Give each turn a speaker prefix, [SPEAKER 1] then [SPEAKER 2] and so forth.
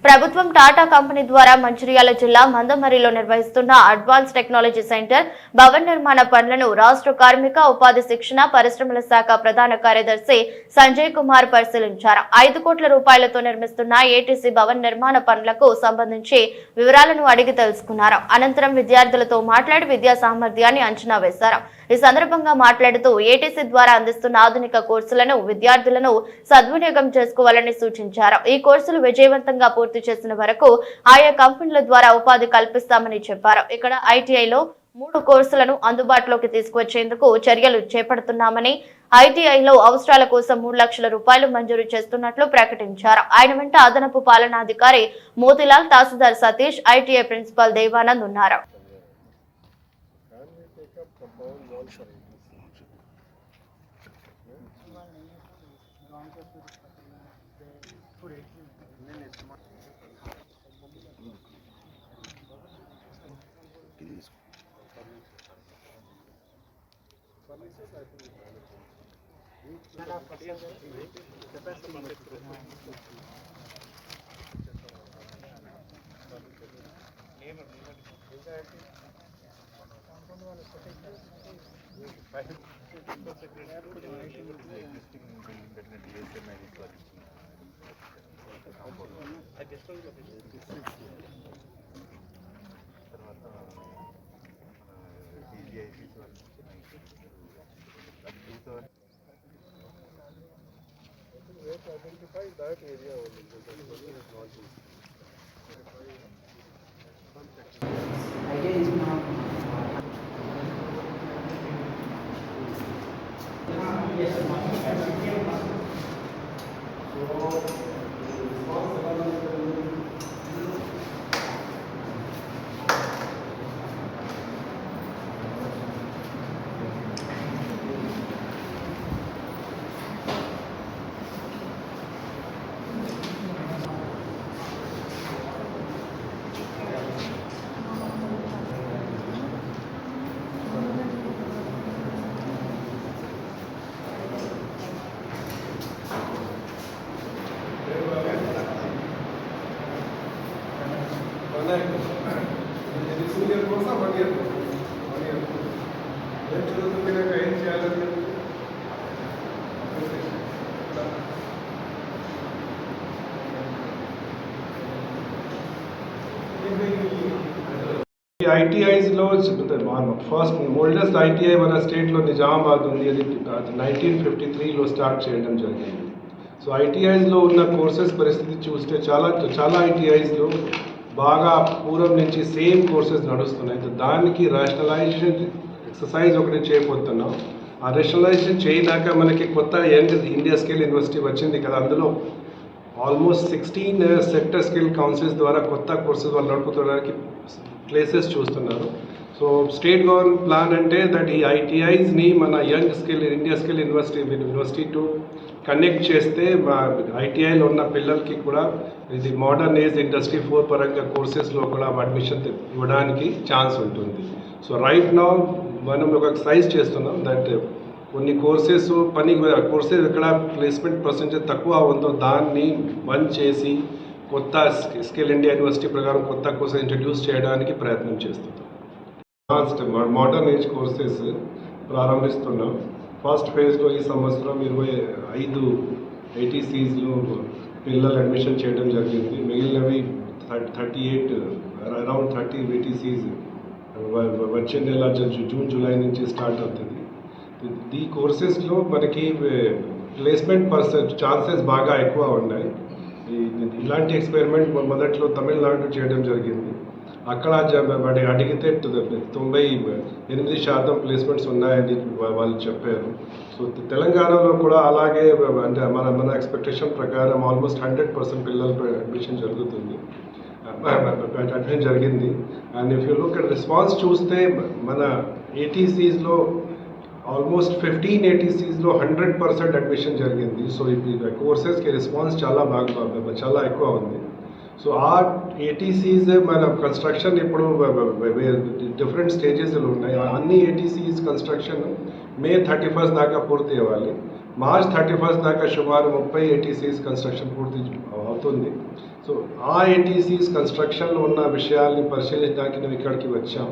[SPEAKER 1] ప్రభుత్వం టాటా కంపెనీ ద్వారా మంచిర్యాల జిల్లా మందమరిలో నిర్వహిస్తున్న అడ్వాన్స్ టెక్నాలజీ సెంటర్ భవన నిర్మాణ పనులను రాష్ట్ర కార్మిక ఉపాధి శిక్షణ పరిశ్రమల శాఖ ప్రధాన కార్యదర్శి సంజయ్ కుమార్ పరిశీలించారు. 5 కోట్ల రూపాయలతో నిర్మిస్తున్న ఏటీసీ భవన నిర్మాణ పనులకు సంబంధించి వివరాలను అడిగి తెలుసుకున్నారు. అనంతరం విద్యార్థులతో మాట్లాడి విద్యా సామర్థ్యాన్ని అంచనా వేశారు. ఈ సందర్భంగా మాట్లాడుతూ ఏటీసీ ద్వారా అందిస్తున్న ఆధునిక కోర్సులను విద్యార్థులను సద్వినియోగం చేసుకోవాలని సూచించారు. ఈ కోర్సులు విజయవంతంగా పూర్తి చేసిన వరకు ఆయా కంపెనీల ద్వారా ఉపాధి కల్పిస్తామని చెప్పారు. ఇక్కడ ఐటీఐలో 3 కోర్సులను అందుబాటులోకి తీసుకువచ్చేందుకు చర్యలు చేపడుతున్నామని, ఐటీఐలో అవసరాల కోసం 3 లక్షల రూపాయలు మంజూరు చేస్తున్నట్లు ప్రకటించారు. ఆయన వెంట అదనపు పాలనాధికారి మోతిలాల్, తహసీల్దార్ సతీష్, ఐటీఐ ప్రిన్సిపల్ దేవానంద్ ఉన్నారు.
[SPEAKER 2] Identify that area only.
[SPEAKER 3] Idea is not.
[SPEAKER 2] ITIs లో ఫస్ట్ ఓల్డెస్ట్ ఐటీఐ మన స్టేట్లో నిజామాబాద్ ఉంది. అది 1953లో స్టార్ట్ చేయడం జరిగింది. సో ఐటీఐస్లో ఉన్న కోర్సెస్ పరిస్థితి చూస్తే చాలా ఐటీఐస్లో బాగా పూర్వం నుంచి సేమ్ కోర్సెస్ నడుస్తున్నాయి. దానికి రేషనలైజేషన్ ఎక్సర్సైజ్ ఒకటి చేయబోతున్నాం. ఆ రేషనలైజేషన్ చేయడాక మనకి కొత్త యంగ్ ఇండియా స్కిల్ యూనివర్సిటీ వచ్చింది కదా, అందులో ఆల్మోస్ట్ 16 సెక్టర్ స్కిల్ కౌన్సిల్స్ ద్వారా కొత్త కోర్సెస్ వాళ్ళు నడుపుకోవడానికి ప్లేసెస్ చూస్తున్నారు. సో స్టేట్ గవర్నమెంట్ ప్లాన్ అంటే దట్ ఈ ఐటీఐస్ని మన young skill India skill university to connect చేస్తే ఐటీఐలో ఉన్న పిల్లలకి కూడా ఇది మోడర్న్ ఏజ్ ఇండస్ట్రీ 4 పరంగా కోర్సెస్లో కూడా అడ్మిషన్ ఇవ్వడానికి ఛాన్స్ ఉంటుంది. సో రైట్ నౌ మనం ఒక ఎక్సర్సైజ్ చేస్తున్నాం దట్ కొన్ని కోర్సెస్ ఎక్కడ ప్లేస్మెంట్ పర్సెంటేజ్ తక్కువ ఉందో దాన్ని బంద్ చేసి కొత్త స్కిల్ ఇండియా యూనివర్సిటీ ప్రకారం కొత్త కోర్సెస్ ఇంట్రడ్యూస్ చేయడానికి ప్రయత్నం చేస్తున్నాం. మోడర్న్ ఏజ్ కోర్సెస్ ప్రారంభిస్తున్నాం. ఫస్ట్ ఫేజ్లో ఈ సంవత్సరం 25 ఏటీసీస్లో పిల్లలు అడ్మిషన్ చేయడం జరిగింది. మిగిలినవి 38 అరౌండ్ 30 ఏటీసీస్ వచ్చే నెల జూన్ జూలై నుంచి స్టార్ట్ అవుతుంది. ఈ కోర్సెస్లో మనకి ప్లేస్మెంట్ ఛాన్సెస్ బాగా ఎక్కువ ఉన్నాయి. ఇలాంటి ఎక్స్పెరిమెంట్ మొదట్లో తమిళనాడు చేయడం జరిగింది. అక్కడ అడిగితే 98% ప్లేస్మెంట్స్ ఉన్నాయని వాళ్ళు చెప్పారు. సో తెలంగాణలో కూడా అలాగే అంటే మన ఎక్స్పెక్టేషన్ ప్రకారం ఆల్మోస్ట్ 100% పిల్లలపై అడ్మిషన్ జరిగింది. And if you look at response చూస్తే మన ఏటీసీస్లో ఆల్మోస్ట్ 15 ఏటీసీస్లో 100% అడ్మిషన్ జరిగింది. సో ఈ కోర్సెస్కి రెస్పాన్స్ చాలా ఎక్కువ ఉంది. సో ఆ ఏటీసీస్ మన కన్స్ట్రక్షన్ ఇప్పుడు డిఫరెంట్ స్టేజెస్లో ఉన్నాయి. అన్ని ఏటీసీస్ కన్స్ట్రక్షన్ మే 31 దాకా పూర్తి అవ్వాలి. మార్చ్ 31 దాకా సుమారు 30 ఏటీసీస్ కన్స్ట్రక్షన్ పూర్తి అవుతుంది. సో ఆ ఏటీసీస్ కన్స్ట్రక్షన్లో ఉన్న విషయాల్ని పరిశీలించడానికి మేము ఇక్కడికి వచ్చాం.